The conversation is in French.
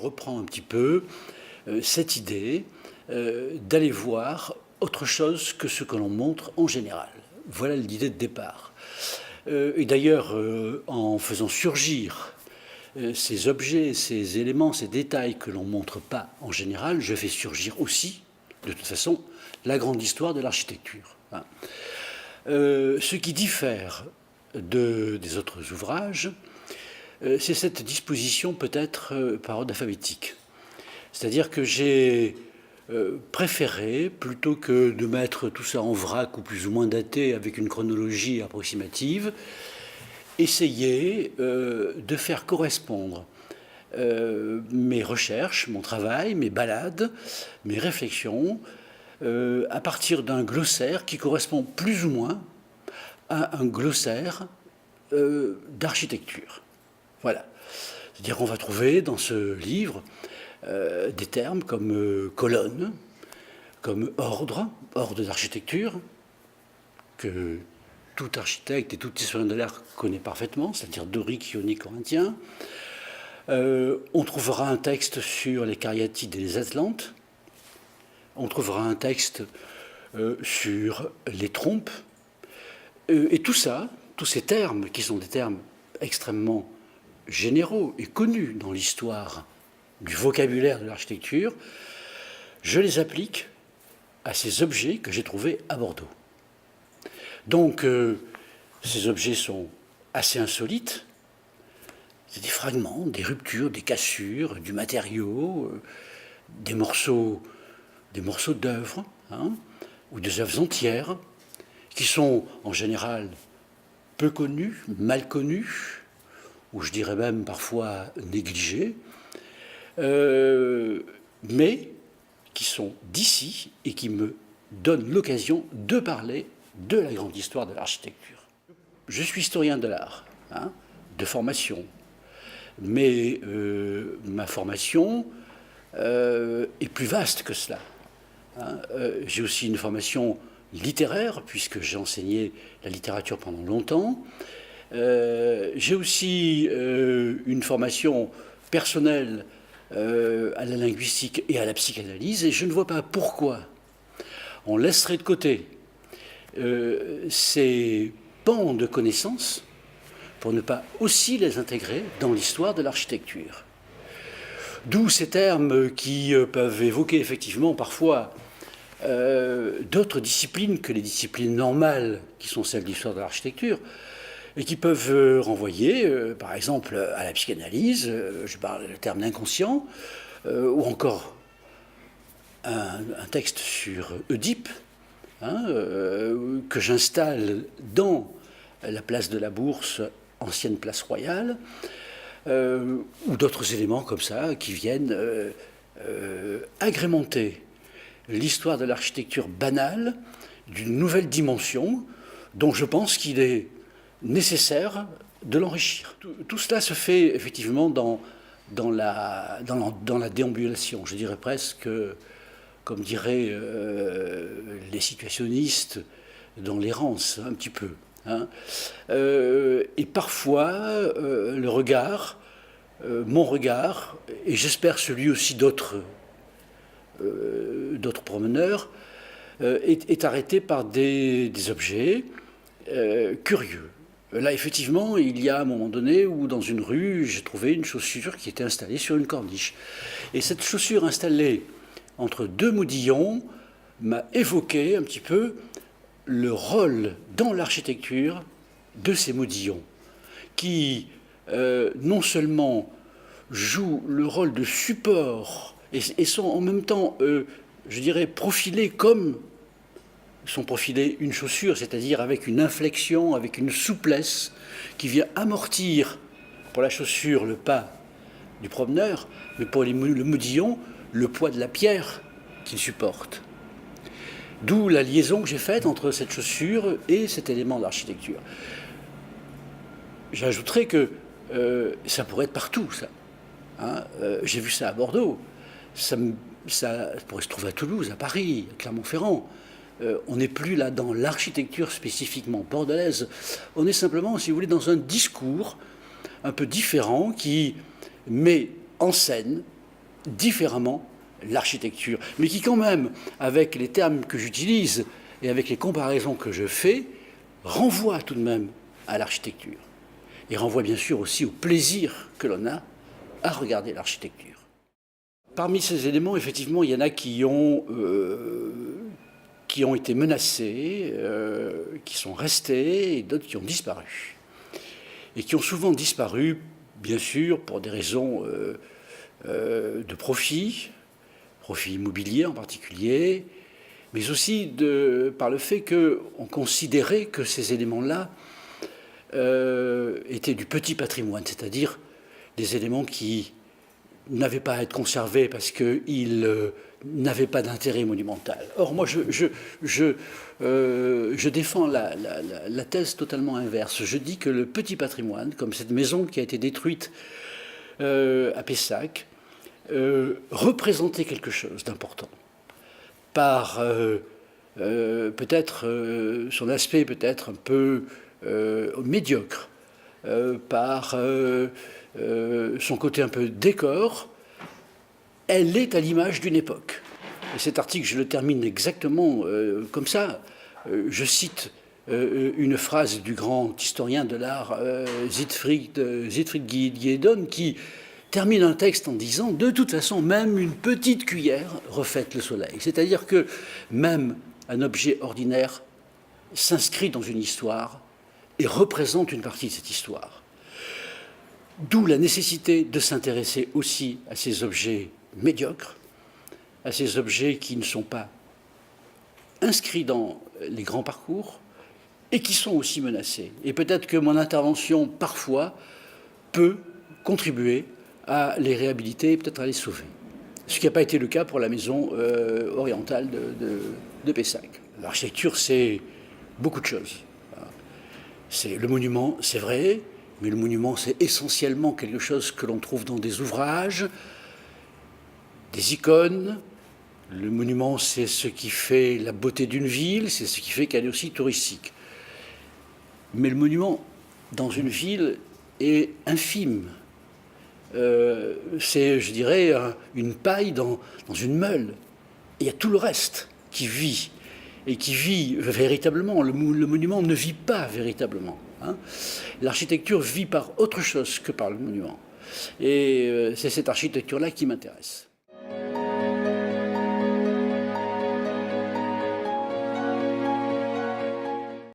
reprends un petit peu cette idée d'aller voir autre chose que ce que l'on montre en général. Voilà l'idée de départ. Et d'ailleurs, en faisant surgir ces objets, ces éléments, ces détails que l'on ne montre pas en général, je fais surgir aussi, de toute façon, la grande histoire de l'architecture. Ce qui diffère des autres ouvrages, c'est cette disposition peut-être par ordre alphabétique. C'est-à-dire que j'ai préféré, plutôt que de mettre tout ça en vrac ou plus ou moins daté avec une chronologie approximative, essayer de faire correspondre mes recherches, mon travail, mes balades, mes réflexions, à partir d'un glossaire qui correspond plus ou moins à un glossaire d'architecture. Voilà. C'est-à-dire qu'on va trouver dans ce livre des termes comme colonne, comme ordre d'architecture, que tout architecte et tout historien de l'art connaît parfaitement, c'est-à-dire dorique, ionique, corinthien. On trouvera un texte sur les cariatides et les atlantes. On trouvera un texte sur les trompes. Et tout ça, tous ces termes, qui sont des termes extrêmement généraux et connus dans l'histoire du vocabulaire de l'architecture, je les applique à ces objets que j'ai trouvés à Bordeaux. Donc, ces objets sont assez insolites. C'est des fragments, des ruptures, des cassures, du matériau, des morceaux d'œuvres, ou des œuvres entières, qui sont en général peu connus, mal connus, ou je dirais même parfois négligés, mais qui sont d'ici et qui me donnent l'occasion de parler de la grande histoire de l'architecture. Je suis historien de l'art, de formation, mais ma formation est plus vaste que cela. J'ai aussi une formation littéraire, puisque j'ai enseigné la littérature pendant longtemps. J'ai aussi une formation personnelle à la linguistique et à la psychanalyse, et je ne vois pas pourquoi on laisserait de côté ces pans de connaissances pour ne pas aussi les intégrer dans l'histoire de l'architecture. D'où ces termes qui peuvent évoquer effectivement parfois d'autres disciplines que les disciplines normales qui sont celles de l'histoire de l'architecture, et qui peuvent renvoyer, par exemple, à la psychanalyse, je parle le terme d'inconscient, ou encore un texte sur Oedipe, que j'installe dans la place de la Bourse, ancienne place royale, ou d'autres éléments comme ça qui viennent agrémenter l'histoire de l'architecture banale d'une nouvelle dimension dont je pense qu'il est nécessaire de l'enrichir. Tout cela se fait effectivement dans la déambulation, je dirais presque, comme diraient les situationnistes, dans l'errance, un petit peu. Et parfois, le regard, mon regard, et j'espère celui aussi d'autres promeneurs, est arrêté par des objets curieux. Là, effectivement, il y a un moment donné où, dans une rue, j'ai trouvé une chaussure qui était installée sur une corniche. Et cette chaussure installée entre deux modillons m'a évoqué un petit peu le rôle dans l'architecture de ces modillons, qui non seulement jouent le rôle de support et sont en même temps, je dirais, profilés comme sont profilés une chaussure, c'est-à-dire avec une inflexion, avec une souplesse qui vient amortir pour la chaussure le pas du promeneur, mais pour le modillon, le poids de la pierre qu'il supporte. D'où la liaison que j'ai faite entre cette chaussure et cet élément d'architecture. J'ajouterais que ça pourrait être partout, ça. J'ai vu ça à Bordeaux. Ça pourrait se trouver à Toulouse, à Paris, à Clermont-Ferrand. On n'est plus là dans l'architecture spécifiquement bordelaise. On est simplement, si vous voulez, dans un discours un peu différent qui met en scène différemment l'architecture, mais qui quand même, avec les termes que j'utilise et avec les comparaisons que je fais, renvoie tout de même à l'architecture. Et renvoie bien sûr aussi au plaisir que l'on a à regarder l'architecture. Parmi ces éléments, effectivement, il y en a qui ont été menacés, qui sont restés, et d'autres qui ont disparu. Et qui ont souvent disparu, bien sûr, pour des raisons de profit immobilier en particulier, mais aussi par le fait qu'on considérait que ces éléments-là étaient du petit patrimoine, c'est-à-dire des éléments qui n'avaient pas à être conservés parce qu'ils n'avaient pas d'intérêt monumental. Or, moi, je défends la thèse totalement inverse. Je dis que le petit patrimoine, comme cette maison qui a été détruite à Pessac, représentait quelque chose d'important par peut-être son aspect peut-être un peu médiocre, par son côté un peu décor. Elle est à l'image d'une époque. Et cet article, je le termine exactement comme ça. Je cite une phrase du grand historien de l'art Siegfried Giedon qui termine un texte en disant « De toute façon, même une petite cuillère reflète le soleil ». C'est-à-dire que même un objet ordinaire s'inscrit dans une histoire et représente une partie de cette histoire. D'où la nécessité de s'intéresser aussi à ces objets médiocres, à ces objets qui ne sont pas inscrits dans les grands parcours et qui sont aussi menacés. Et peut-être que mon intervention, parfois, peut contribuer à les réhabiliter et peut-être à les sauver. Ce qui n'a pas été le cas pour la maison orientale de Pessac. L'architecture, c'est beaucoup de choses. Le monument, c'est vrai, mais le monument, c'est essentiellement quelque chose que l'on trouve dans des ouvrages, des icônes. Le monument, c'est ce qui fait la beauté d'une ville, c'est ce qui fait qu'elle est aussi touristique. Mais le monument, dans une ville, est infime. C'est, je dirais, une paille dans une meule. Et il y a tout le reste qui vit, et qui vit véritablement. Le monument ne vit pas véritablement. Hein. L'architecture vit par autre chose que par le monument. Et c'est cette architecture-là qui m'intéresse.